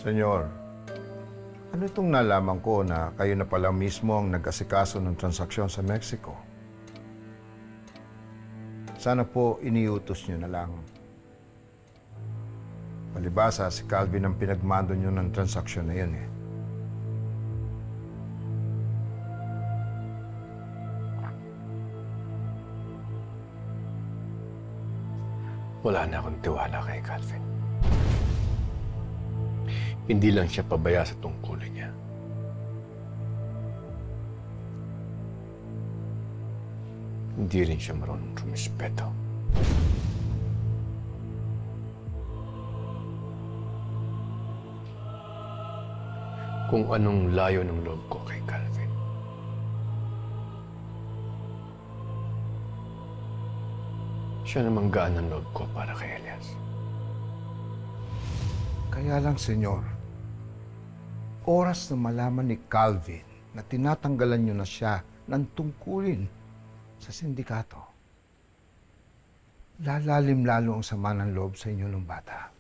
Senyor, ano itong nalaman ko na kayo na pala mismo ang nag-asikaso ng transaksyon sa Mexico? Sana po iniutos nyo na lang. Palibasa, si Calvin ang pinagmando nyo ng transaksyon na yun eh. Wala na akong tiwala kay Calvin. Hindi lang siya pabaya sa tungkulin niya. Hindi rin siya marunong rumispeto. Kung anong layo ng loob ko kay Calvin. Siya namang gaan ang loob ko para kay Elias. Kaya lang, senyor, oras na malaman ni Calvin na tinatanggalan nyo na siya ng tungkulin sa sindikato, lalalim lalo ang sama ng loob sa inyo ng bata.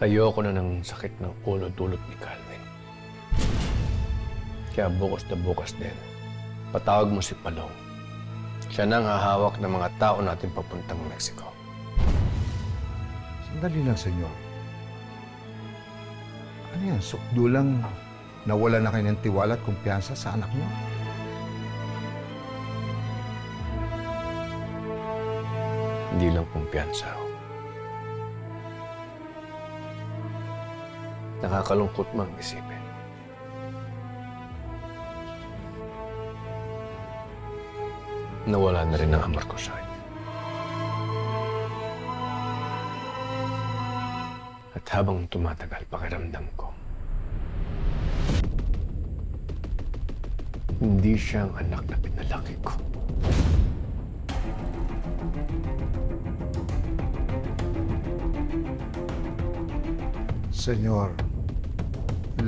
Ayoko na ng sakit ng ulo dulot ni Calvin. Kaya bukas na bukas din, patawag mo si Palong. Siya nang hahawak ng mga tao natin papuntang Mexico. Sandali lang, senyor. Ano yan? Sukdo lang nawala na kayo ng tiwala at kumpiyansa sa anak niyo? Hindi lang kumpiyansa. Nakakalungkot mang isipin. Nawala na rin ang amor ko sa kanya. At habang tumatagal, pakiramdam ko, hindi siya ang anak na pinalaki ko. Senyor,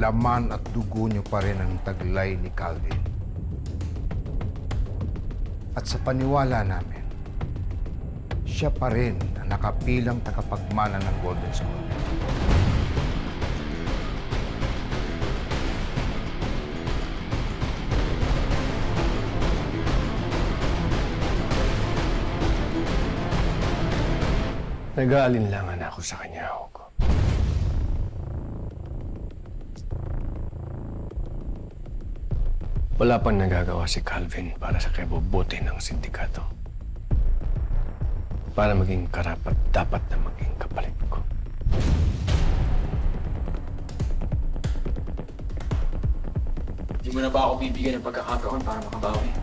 laman at dugo niyo pa rin ang taglay ni Calvin. At sa paniwala namin, siya pa rin ang nakapilang tagapagmana ng Golden School. Nag-aalinlangan ako sa kanya, Hugo. Wala pang nagagawa si Calvin para sa kabubuti ng sindikato. Para maging karapat-dapat na maging kapalit ko. Hindi mo na ba ako bibigyan ng pagkakataon para makabawi?